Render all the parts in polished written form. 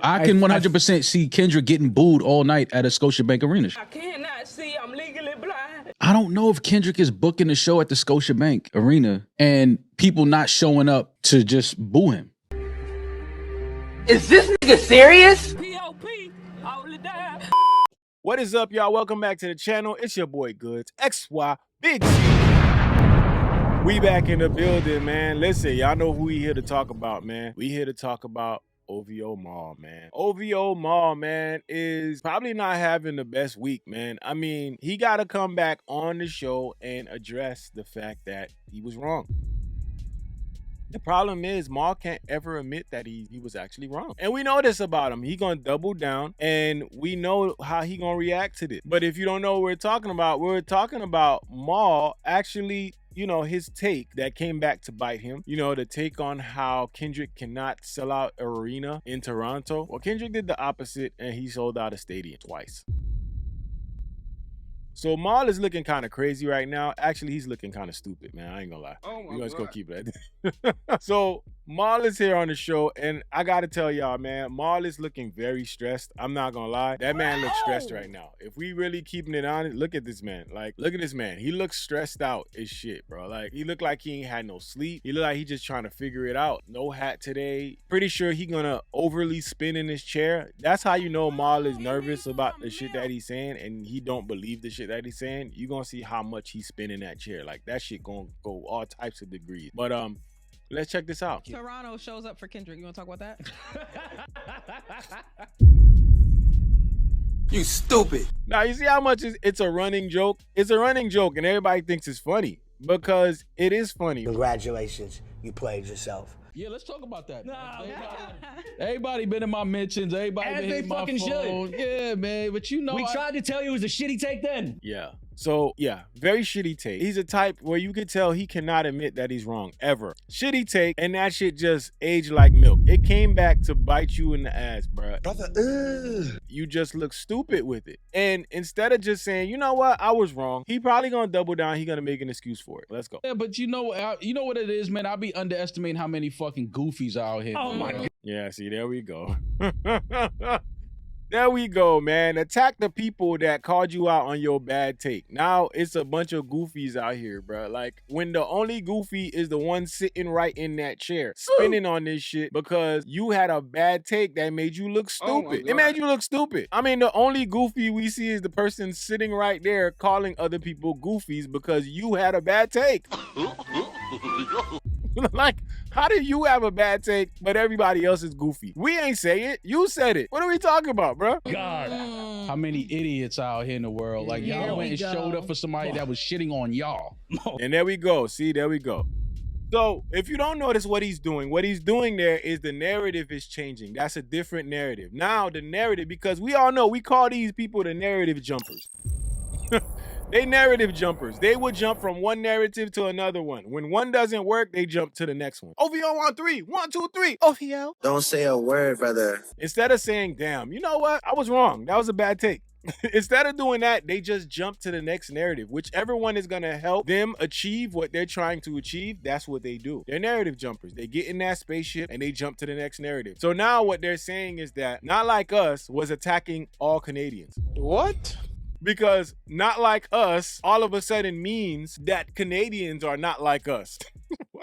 I can 100% see Kendrick getting booed all night at a Scotiabank Arena. I cannot see. I'm legally blind. I don't know if Kendrick is booking the show at the Scotiabank Arena and people not showing up to just boo him. Is this nigga serious? P.O.P. all the time. What is up, y'all? Welcome back to the channel. It's your boy Goods, XY, Big Z. We back in the building, man. Listen, y'all know who we here to talk about, man. We here to talk about OVO Mall, man. OVO Mall, man, is probably not having the best week, man. I mean, he got to come back on the show and address the fact that he was wrong. The problem is Maul can't ever admit that he was actually wrong. And we know this about him. He gonna double down and we know how he gonna react to this. But if you don't know what we're talking about Maul actually, you know, his take that came back to bite him, you know, the take on how Kendrick cannot sell out an arena in Toronto. Well, Kendrick did the opposite and he sold out a stadium twice. So Maul is looking kind of crazy right now. Actually, he's looking kind of stupid, man. I ain't gonna lie. Oh my We're just God. gonna keep it at that. So Maul is here on the show, and I gotta tell y'all, man, Maul is looking very stressed. I'm not gonna lie. That man looks stressed right now. If we really keeping it honest, look at this man. Like, look at this man. He looks stressed out as shit, bro. Like, he looked like he ain't had no sleep. He looked like he just trying to figure it out. No hat today. Pretty sure he gonna overly spin in his chair. That's how you know Maul is nervous about the shit that he's saying, and he don't believe the shit that he's saying. You gonna see how much he's spinning that chair. Like, that shit gonna go all types of degrees. But let's check this out. Toronto shows up for Kendrick. You want to talk about that? You stupid. Now, you see how much it's a running joke? It's a running joke, and everybody thinks it's funny because it is funny. Congratulations, you played yourself. Yeah, let's talk about that. Everybody been in my mentions. Everybody As been they hitting my fucking phone. Yeah, man. But you know, We tried to tell you it was a shitty take then. Yeah. So, yeah, very shitty take. He's a type where you could tell he cannot admit that he's wrong, ever. Shitty take, and that shit just aged like milk. It came back to bite you in the ass, bruh. Brother, You just look stupid with it. And instead of just saying, you know what, I was wrong, he probably gonna double down. He gonna make an excuse for it. Let's go. Yeah, but you know what it is, man. I be underestimating how many fucking goofies are out here. Oh my God. Yeah, see, there we go. There we go, man. Attack the people that called you out on your bad take. Now it's a bunch of goofies out here, bro. Like, when the only goofy is the one sitting right in that chair, spinning on this shit because you had a bad take that made you look Oh my stupid. It God. made you look stupid. I mean, the only goofy we see is the person sitting right there calling other people goofies because you had a bad take. Like, how do you have a bad take, but everybody else is goofy? We ain't say it. You said it. What are we talking about, bro? God. How many idiots out here in the world? Like, Here y'all we went and go. showed up for somebody that was shitting on y'all. And there we go. See, there we go. So if you don't notice what he's doing there is the narrative is changing. That's a different narrative. Now the narrative, because we all know we call these people the narrative jumpers. They narrative jumpers. They would jump from one narrative to another one. When one doesn't work, they jump to the next one. OVO on 3. 1, 2, 3. OVO. don't say a word, brother. Instead of saying, damn, you know what? I was wrong. That was a bad take. Instead of doing that, they just jump to the next narrative. Whichever one is going to help them achieve what they're trying to achieve, that's what they do. They're narrative jumpers. They get in that spaceship and they jump to the next narrative. So now what they're saying is that Not Like Us was attacking all Canadians. What? Because Not Like Us all of a sudden means that Canadians are not like us.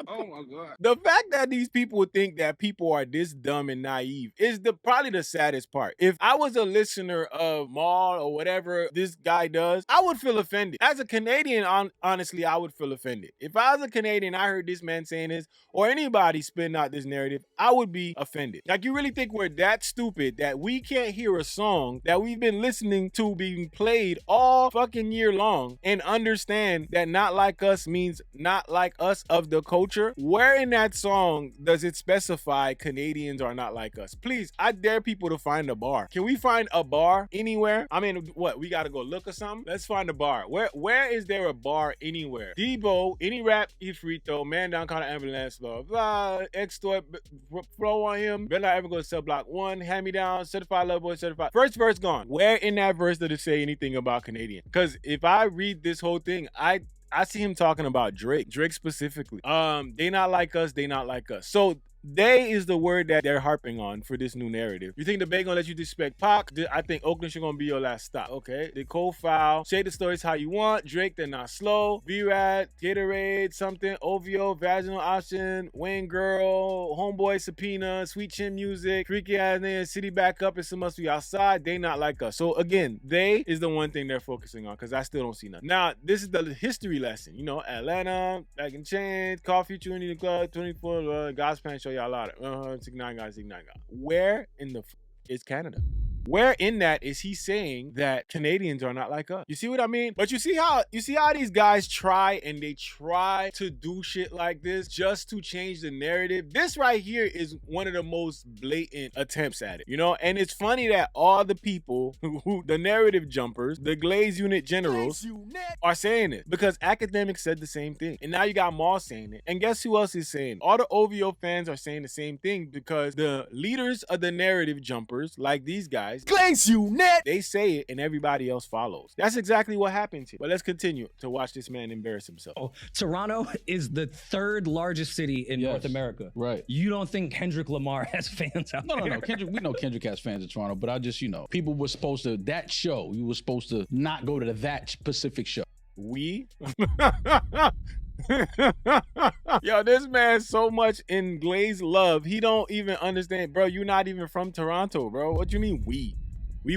Oh my God. The fact that these people think that people are this dumb and naive is probably the saddest part. If I was a listener of Maul or whatever this guy does, I would feel offended. As a Canadian, honestly, I would feel offended. If I was a Canadian, I heard this man saying this, or anybody spitting out this narrative, I would be offended. Like, you really think we're that stupid that we can't hear a song that we've been listening to being played all fucking year long and understand that Not Like Us means not like us of the culture? Where in that song does it specify Canadians are not like us? Please, I dare people to find a bar. Can we find a bar anywhere? I mean, what, we gotta go look or something? Let's find a bar. Where is there a bar anywhere? Debo, any rap, he's free throw, man down, kind of ambulance, blah, blah, extort, flow on him, better not ever go to cell block 1, hand me down, certified love boy, certified. First verse gone. Where in that verse did it say anything about Canadian? Because if I read this whole thing, I see him talking about Drake specifically. They not like us, they not like us. So They is the word that they're harping on for this new narrative. You think the Bay gonna let you disrespect Pac? I think Oakland should gonna be your last stop. Okay. The Cole Foul, say the stories how you want. Drake, they're not slow. V-Rad, Gatorade, something. OVO, Vaginal Option, Wayne Girl, Homeboy Subpoena, Sweet Chin Music, Freaky Ass Nigga, City Back Up, It's Must Be Outside. They not like us. So again, they is the one thing they're focusing on because I still don't see nothing. Now, this is the history lesson. You know, Atlanta, Back in Chains, Coffee, Trinity Club, 24, God's Plan, show y'all a lot of 69 guys. Where in the is Canada? Where in that is he saying that Canadians are not like us? You see what I mean? But you see how these guys try to do shit like this just to change the narrative? This right here is one of the most blatant attempts at it, you know? And it's funny that all the people who the narrative jumpers, the Glaze Unit generals are saying it because academics said the same thing. And now you got Maul saying it. And guess who else is saying it? All the OVO fans are saying the same thing because the leaders of the narrative jumpers, like these guys, Glaze Unit, they say it and everybody else follows. That's exactly what happens here. But let's continue to watch this man embarrass himself. Oh, Toronto is the third largest city in North America. Right. You don't think Kendrick Lamar has fans out there? No. We know Kendrick has fans in Toronto, but I just, people were supposed to, you were supposed to not go to that specific show. Yo, this man's so much in Glaze love, he don't even understand. Bro, you not even from Toronto, bro. What you mean we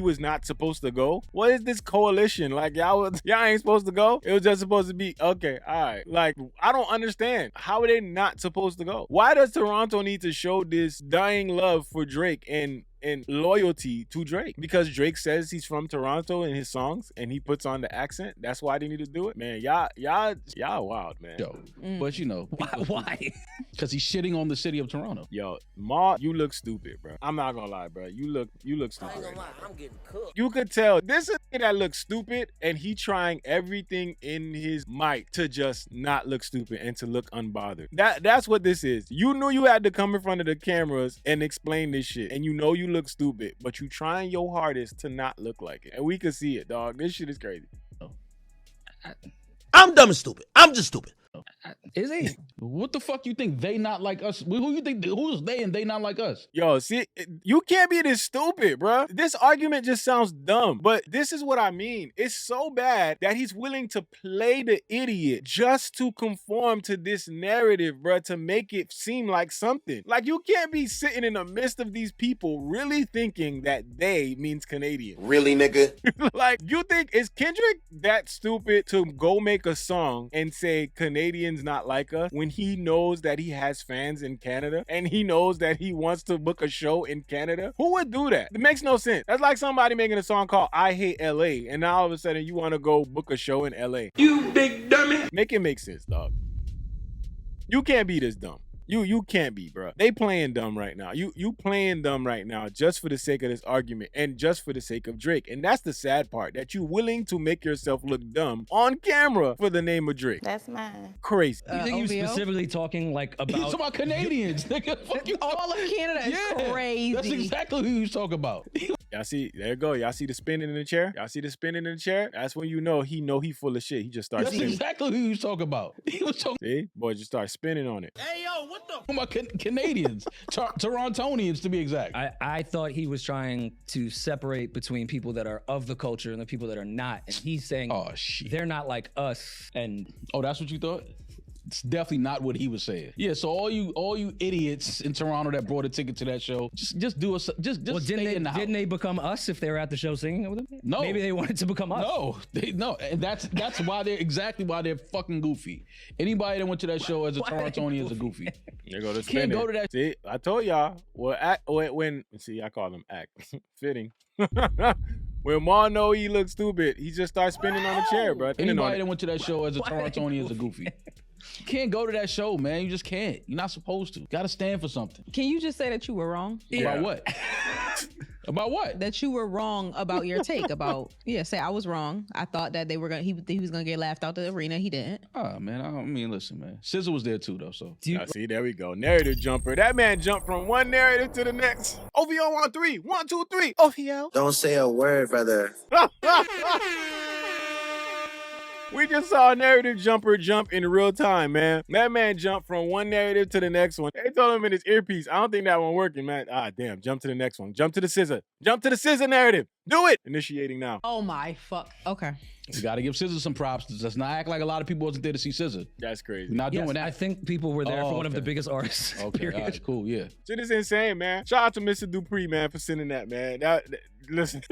was not supposed to go? What is this coalition? Like, y'all ain't supposed to go? It was just supposed to be, okay, all right. Like, I don't understand. How are they not supposed to go? Why does Toronto need to show this dying love for Drake and loyalty to Drake? Because Drake says he's from Toronto in his songs and he puts on the accent. That's why they need to do it. Man, y'all wild, man. Yo, but why? Because he's shitting on the city of Toronto. Yo, Ma, you look stupid, bro. I'm not gonna lie, bro. You look stupid. I ain't gonna lie, I'm getting cooked. You could tell this is a nigga that looks stupid and he trying everything in his might to just not look stupid and to look unbothered. That's what this is. You knew you had to come in front of the cameras and explain this shit, and you know you look stupid, but you trying your hardest to not look like it. And we can see it, dog. This shit is crazy. I'm dumb and stupid. I'm just stupid. Is he? What the fuck you think they not like us? Who you think, who's they and they not like us? Yo, see, you can't be this stupid, bro. This argument just sounds dumb, but this is what I mean. It's so bad that he's willing to play the idiot just to conform to this narrative, bro, to make it seem like something. Like, you can't be sitting in the midst of these people really thinking that they means Canadian. Really, nigga? Like, you think, is Kendrick that stupid to go make a song and say Canadians not like us when he knows that he has fans in Canada and he knows that he wants to book a show in Canada? Who would do that? It makes no sense. That's like somebody making a song called I Hate LA and now all of a sudden you want to go book a show in LA. You big dummy. Make it make sense, dog. You can't be this dumb. You can't be, bro. They playing dumb right now. You playing dumb right now just for the sake of this argument and just for the sake of Drake. And that's the sad part, that you willing to make yourself look dumb on camera for the name of Drake. That's mine. Crazy. You think he was OVO? specifically talking like He's talking about Canadians, nigga. Fuck you. All of Canada is crazy. That's exactly who he was talking about. Y'all see, there you go. Y'all see the spinning in the chair? Y'all see the spinning in the chair? That's when you know he full of shit. He just starts That's spinning. exactly who he was talking about. He was talking See? Boy, just start spinning on it. Hey, yo, what the? about Canadians, Torontonians to be exact. I thought he was trying to separate between people that are of the culture and the people that are not. And he's saying, oh shit, they're not like us. And oh, that's what you thought? It's definitely not what he was saying. Yeah, so all you idiots in Toronto that brought a ticket to that show, just do us, just well, stay in the house. Didn't they become us if they were at the show singing with them? No, maybe they wanted to become us. No, and that's why they're fucking goofy. Anybody that went to that show as a Torontonian is a goofy. There go the Can't spinning. go to that. See, I told y'all. Well, I call them act fitting. When Ma know he looks stupid, he just starts spinning on the chair, bro. Anybody that went to that show as a Torontonian is a goofy. You can't go to that show, man. You just can't. You're not supposed to. Gotta stand for something. Can you just say that you were wrong? About what? About what? That you were wrong about your take about, say I was wrong. I thought that he was gonna get laughed out the arena. He didn't. Oh man, I mean, listen, man. SZA was there too, though. So see, there we go. Narrative jumper. That man jumped from one narrative to the next. OVO on 3. 1, 2, 3. OVO. Don't say a word, brother. We just saw a narrative jumper jump in real time, man. That man jumped from one narrative to the next one. They told him in his earpiece, I don't think that one working, man. Ah, damn, jump to the next one. Jump to the SZA. Jump to the SZA narrative. Do it. Initiating now. Oh my fuck. Okay. You got to give SZA some props. Let's not act like a lot of people wasn't there to see SZA. That's crazy. We're not Yes, doing that. I think people were there for one of the biggest artists. Okay, period. all right, cool, yeah. Shit is insane, man. Shout out to Mr. Dupree, man, for sending that, man. Listen,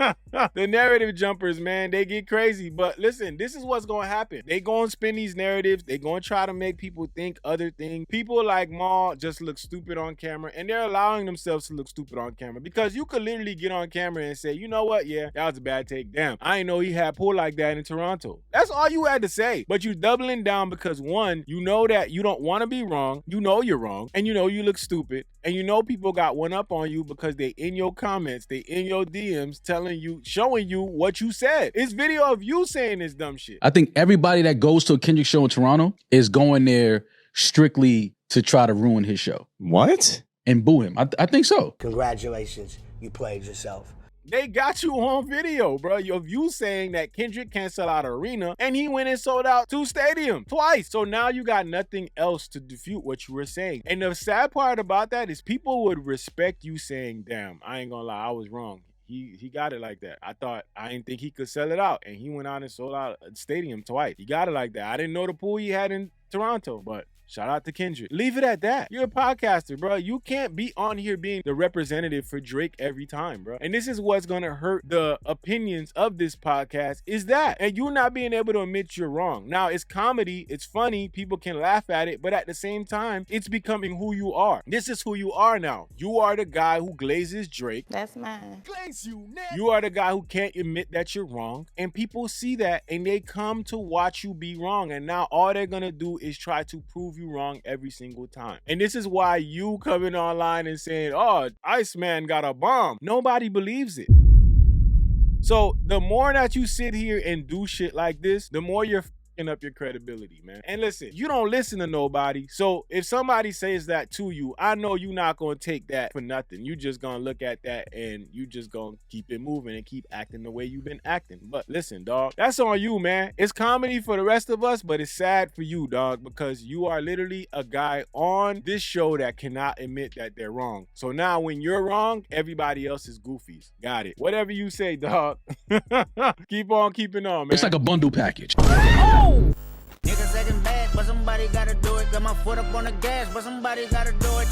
the narrative jumpers, man, they get crazy. But listen, this is what's going to happen. They going to spin these narratives. They going to try to make people think other things. People like Maul just look stupid on camera, and they're allowing themselves to look stupid on camera because you could literally get on camera and say, you know what? Yeah, that was a bad take. Damn, I didn't know he had pull like that in Toronto. That's all you had to say. But you doubling down because one, you know that you don't want to be wrong. You know you're wrong, and you know you look stupid, and you know people got one up on you because they in your comments, they in your DMs telling you, showing you what you said. It's video of you saying this dumb shit. I think everybody that goes to a Kendrick show in Toronto is going there strictly to try to ruin his show. What? And boo him. I think so. Congratulations, you played yourself. They got you on video, bro, of you saying that Kendrick can't sell out an arena, and he went and sold out 2 stadiums twice. So now you got nothing else to defute what you were saying. And the sad part about that is people would respect you saying, damn, I ain't gonna lie, I was wrong. He got it like that. I didn't think he could sell it out, and he went out and sold out a stadium twice. He got it like that. I didn't know the pool he had in Toronto, but shout out to Kendrick. Leave it at that. You're a podcaster, bro. You can't be on here being the representative for Drake every time, bro. And this is what's gonna hurt the opinions of this podcast is that. And you not being able to admit you're wrong. Now, it's comedy. It's funny. People can laugh at it. But at the same time, it's becoming who you are. This is who you are now. You are the guy who glazes Drake. That's mine. Glaze you, man. You are the guy who can't admit that you're wrong. And people see that and they come to watch you be wrong. And now all they're gonna do is try to prove you wrong every single time. And this is why you coming online and saying, oh, Iceman got a bomb. Nobody believes it. So the more that you sit here and do shit like this, the more you're up your credibility, man. And listen, you don't listen to nobody. So if somebody says that to you, I know you're not going to take that for nothing. You just going to look at that and you just going to keep it moving and keep acting the way you've been acting. But listen, dog, that's on you, man. It's comedy for the rest of us, but it's sad for you, dog, because you are literally a guy on this show that cannot admit that they're wrong. So now when you're wrong, everybody else is goofies. Got it. Whatever you say, dog. Keep on keeping on, man. It's like a bundle package. Niggas acting bad, but somebody gotta do it. Got my foot up on the gas, but somebody gotta do it.